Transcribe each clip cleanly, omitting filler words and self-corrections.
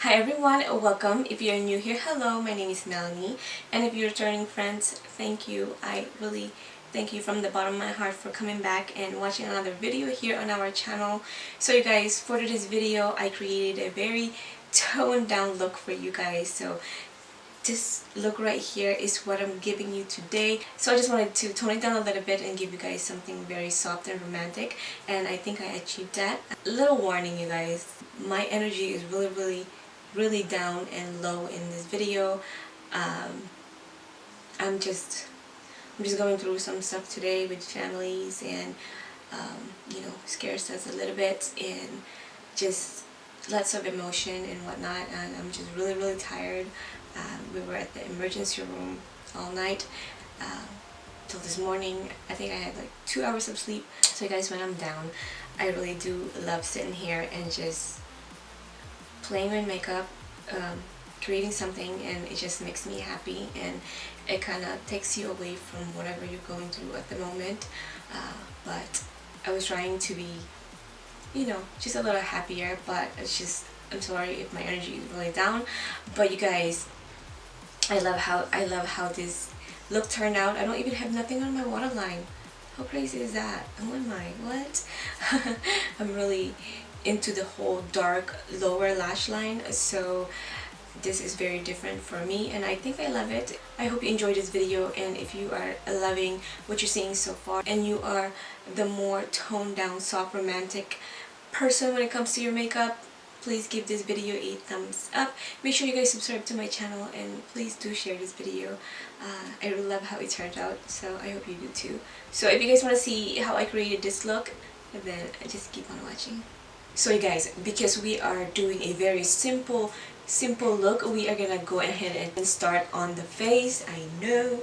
Hi everyone, welcome. If you're new here, hello, my name is Melanie, and if you're returning friends, thank you. I really thank you from the bottom of my heart for coming back and watching another video here on our channel. So you guys, for today's video, I created a very toned down look for you guys. So this look right here is what I'm giving you today. So I just wanted to tone it down a little bit and give you guys something very soft and romantic, and I think I achieved that. A little warning, you guys, my energy is really down and low in this video. I'm just going through some stuff today with families, and scares us a little bit, and just lots of emotion and whatnot, and I'm just really tired. We were at the emergency room all night till this morning. I think I had like 2 hours of sleep. So guys, when I'm down, I really do love sitting here and just playing with makeup, creating something, and it just makes me happy, and it kind of takes you away from whatever you're going through at the moment. But I was trying to be, just a little happier, but it's just, I'm sorry if my energy is really down. But you guys, I love how this look turned out. I don't even have nothing on my waterline. How crazy is that? Who am I? What? I'm really into the whole dark lower lash line, so this is very different for me, and I think I love it. I hope you enjoyed this video, and if you are loving what you're seeing so far, and you are the more toned down, soft, romantic person when it comes to your makeup, please give this video a thumbs up. Make sure you guys subscribe to my channel, and please do share this video. I really love how it turned out, so I hope you do too. So if you guys want to see how I created this look, then just keep on watching. So you guys, because we are doing a very simple look, we are gonna go ahead and start on the face. I know,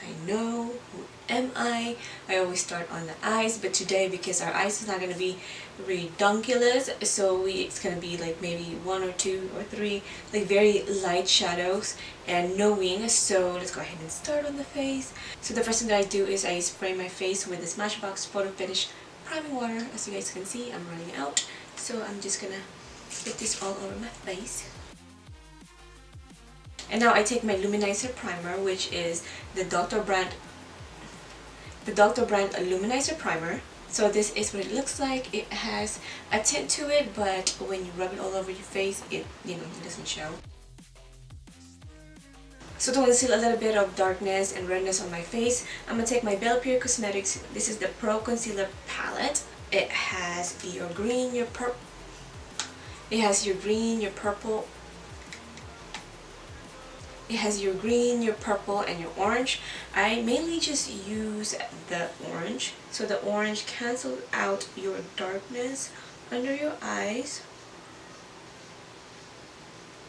who am I? I always start on the eyes, but today, because our eyes is not gonna be redonkulous, so it's gonna be like maybe 1 or 2 or 3 like very light shadows and no wings. So let's go ahead and start on the face. So the first thing that I do is I spray my face with the Smashbox Photo Finish priming water. As you guys can see, I'm running out, so I'm just gonna put this all over my face. And now I take my Luminizer primer, which is the Dr. Brandt Luminizer primer. So this is what it looks like. It has a tint to it, but when you rub it all over your face, it doesn't show. So to conceal a little bit of darkness and redness on my face, I'm gonna take my BellaPiere Cosmetics. This is the Pro Concealer Palette. It has your green, your purple. It has your green, your purple. It has your green, your purple, and your orange. I mainly just use the orange. So the orange cancels out your darkness under your eyes.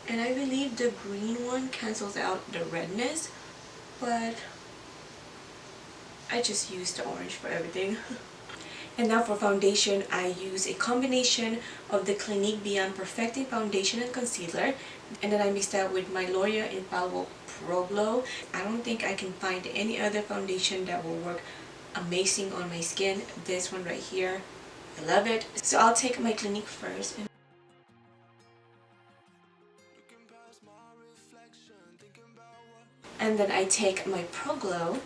And I believe the green one cancels out the redness, but I just use the orange for everything. And now for foundation, I use a combination of the Clinique Beyond Perfecting Foundation and Concealer, and then I mix that with my L'Oreal Infallible Pro Glow. I don't think I can find any other foundation that will work amazing on my skin. This one right here, I love it. So I'll take my Clinique first. And then I take my Pro Glow.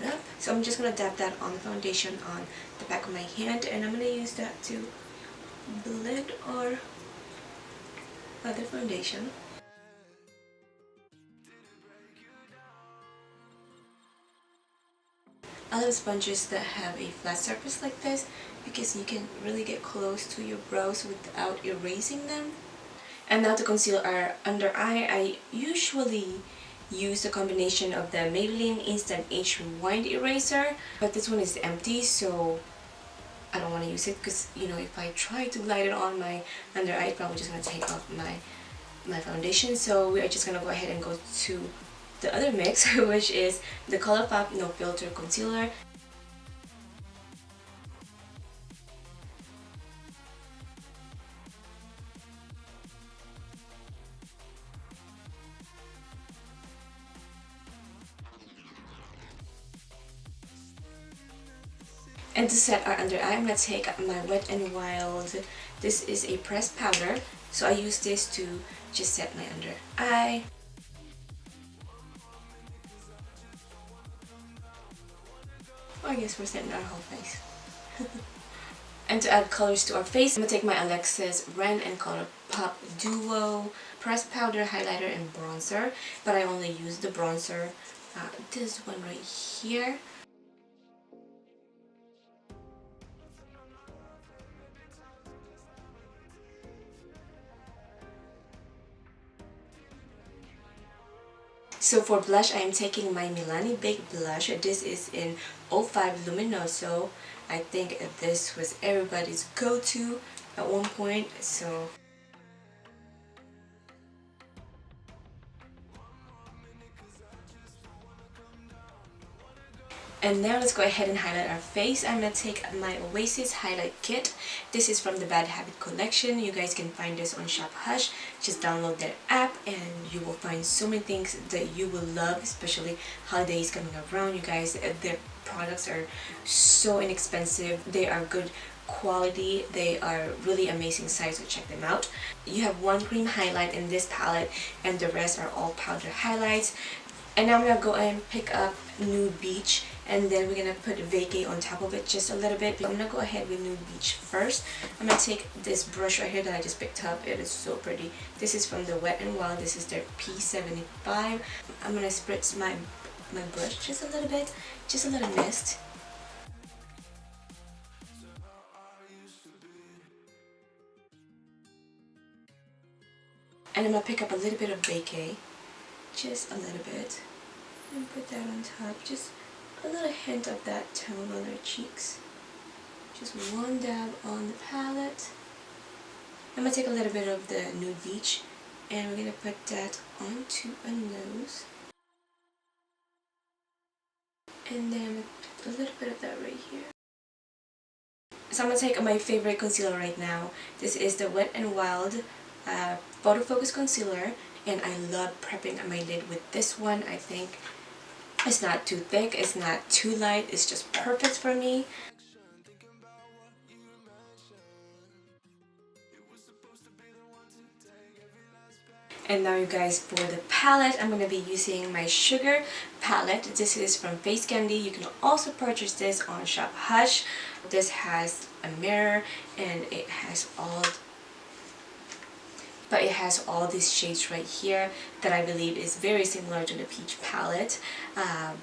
Up. So I'm just going to dab that on the foundation on the back of my hand, and I'm going to use that to blend our other foundation. I love sponges that have a flat surface like this, because you can really get close to your brows without erasing them. And now to conceal our under eye, I usually use a combination of the Maybelline Instant Age Rewind Eraser, but this one is empty, so I don't want to use it, because if I try to glide it on my under eye, it's probably just going to take off my foundation. So we are just going to go ahead and go to the other mix, which is the Colourpop No Filter Concealer. And to set our under eye, I'm going to take my Wet n Wild. This is a pressed powder. So I use this to just set my under eye. Well, I guess we're setting our whole face. And to add colors to our face, I'm going to take my Alexis Renn and Colourpop Duo Pressed Powder Highlighter and Bronzer. But I only use the bronzer, this one right here. So for blush, I am taking my Milani Big Blush. This is in 05 Luminoso. I think this was everybody's go-to at one point, so and now let's go ahead and highlight our face. I'm going to take my Oasis Highlight Kit. This is from the Bad Habit collection. You guys can find this on Shop Hush. Just download that app and you will find so many things that you will love, especially holidays coming around. You guys, their products are so inexpensive. They are good quality. They are really amazing size, so check them out. You have one cream highlight in this palette and the rest are all powder highlights. And now I'm going to go and pick up Nude Beige, and then we're going to put Vacay on top of it just a little bit. I'm going to go ahead with Nude Beige first. I'm going to take this brush right here that I just picked up. It is so pretty. This is from the Wet n Wild. This is their P75. I'm going to spritz my brush just a little bit, just a little mist. And I'm going to pick up a little bit of Vacay. Just a little bit, and put that on top, just a little hint of that tone on our cheeks. Just one dab on the palette. I'm going to take a little bit of the Nude Beige and we're going to put that onto a nose. And then a little bit of that right here. So I'm going to take my favorite concealer right now. This is the Wet n Wild Photo Focus Concealer. And I love prepping my lid with this one. I think it's not too thick, it's not too light, it's just perfect for me. And now you guys, for the palette, I'm going to be using my Sugar palette. This is from Face Candy. You can also purchase this on Shop Hush. This has a mirror and it has all these shades right here that I believe is very similar to the Peach palette,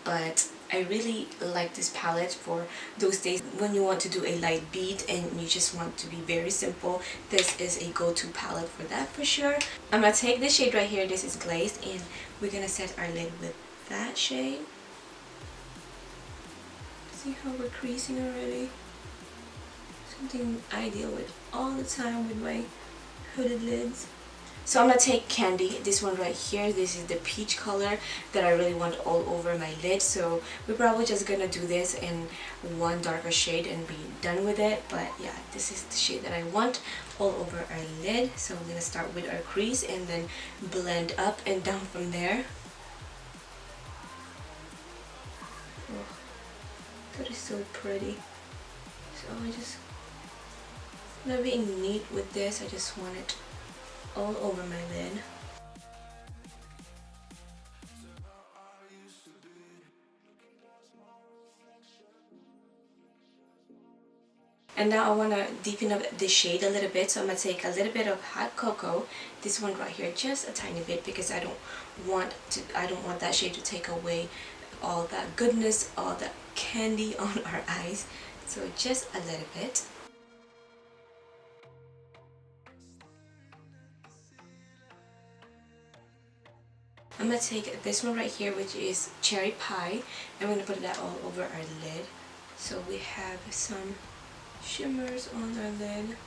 but I really like this palette for those days when you want to do a light bead and you just want to be very simple. This is a go-to palette for that for sure. I'm gonna take this shade right here. This is Glazed, and we're gonna set our lid with that shade. See how we're creasing already? Something I deal with all the time with my hooded lids. So I'm going to take Candy, this one right here. This is the peach color that I really want all over my lid. So we're probably just going to do this in one darker shade and be done with it. But yeah, this is the shade that I want all over our lid. So we're going to start with our crease and then blend up and down from there. Oh, that is so pretty. So I'm not being neat with this. I just want it all over my lid. And now I want to deepen up the shade a little bit, so I'm going to take a little bit of Hot Cocoa, this one right here, just a tiny bit, because I don't want that shade to take away all that goodness, all that candy on our eyes. So just a little bit. I'm going to take this one right here, which is Cherry Pie, and we're going to put that all over our lid. So we have some shimmers on our lid.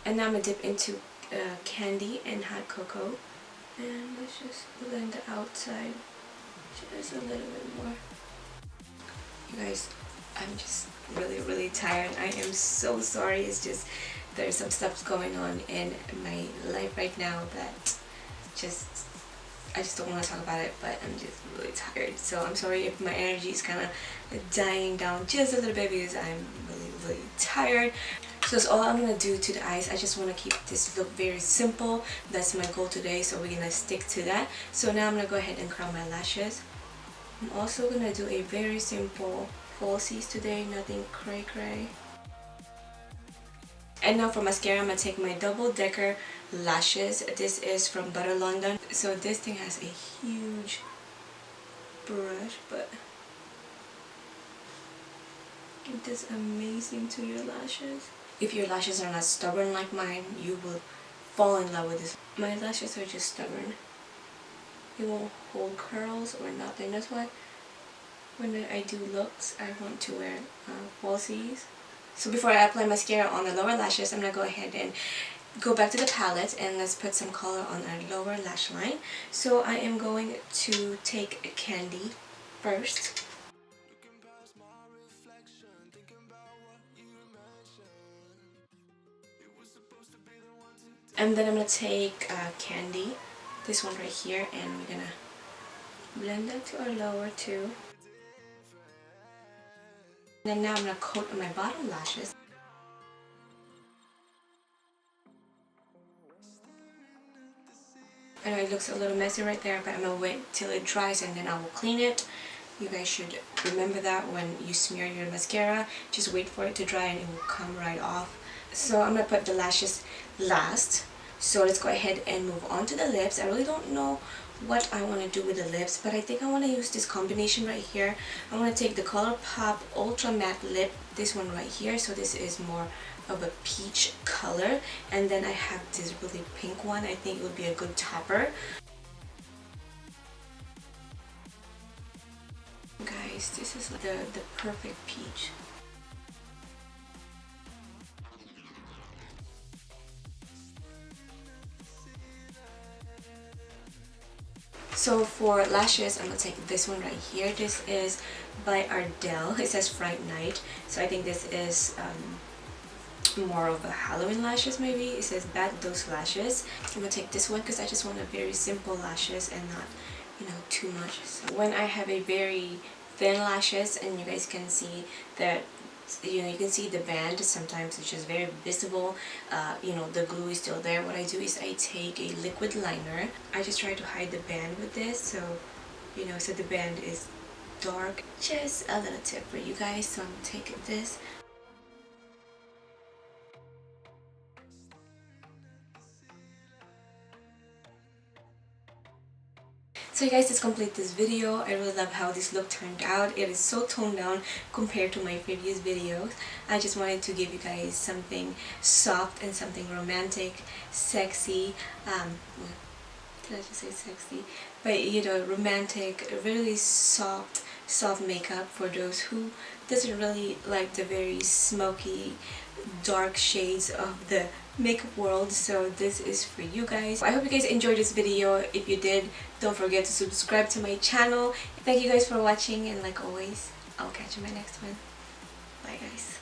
And now I'm going to dip into Candy and Hot Cocoa. And let's just blend the outside just a little bit more. You guys, I'm just really tired. I am so sorry. It's just there's some stuff going on in my life right now that just I just don't want to talk about it, but I'm just really tired. So I'm sorry if my energy is kind of dying down just a little bit because I'm really tired. So that's all I'm going to do to the eyes. I just want to keep this look very simple. That's my goal today, so we're going to stick to that. So now I'm going to go ahead and curl my lashes. I'm also going to do a very simple falsies today, nothing cray. And now for mascara, I'm going to take my double decker lashes. This is from Butter London. So this thing has a huge brush, but it does amazing to your lashes. If your lashes are not stubborn like mine, you will fall in love with this. My lashes are just stubborn. It won't hold curls or nothing. That's why when I do looks, I want to wear falsies. So before I apply mascara on the lower lashes, I'm going to go ahead and go back to the palette and let's put some color on our lower lash line. So I am going to take a candy first. And then I'm going to take candy, this one right here, and we're going to blend that to our lower too. And then now I'm going to coat on my bottom lashes. I know it looks a little messy right there, but I'm going to wait till it dries and then I will clean it. You guys should remember that when you smear your mascara, just wait for it to dry and it will come right off. So I'm going to put the lashes last. So let's go ahead and move on to the lips. I really don't know what I want to do with the lips, but I think I want to use this combination right here. I want to take the Colourpop Ultra Matte Lip, this one right here. So this is more of a peach color, and then I have this really pink one. I think it would be a good topper. Guys, this is the perfect peach. So for lashes, I'm going to take this one right here. This is by Ardell. It says Fright Night. So I think this is more of a Halloween lashes maybe. It says Bad Dose Lashes. I'm going to take this one because I just want a very simple lashes and not, you know, too much. So when I have a very thin lashes and you guys can see that, you know, you can see the band, sometimes it's just very visible, you know, the glue is still there. What I do is I take a liquid liner. I just try to hide the band with this, so, you know, so the band is dark. Just a little tip for you guys. So I'm taking this. So you guys, just complete this video. I really love how this look turned out. It is so toned down compared to my previous videos. I just wanted to give you guys something soft and something romantic, sexy. Did I just say sexy? But you know, romantic, really soft makeup for those who doesn't really like the very smoky, dark shades of the makeup world. So this is for you guys. I hope you guys enjoyed this video. If you did, don't forget to subscribe to my channel. Thank you guys for watching, and like always, I'll catch you in my next one. Bye guys.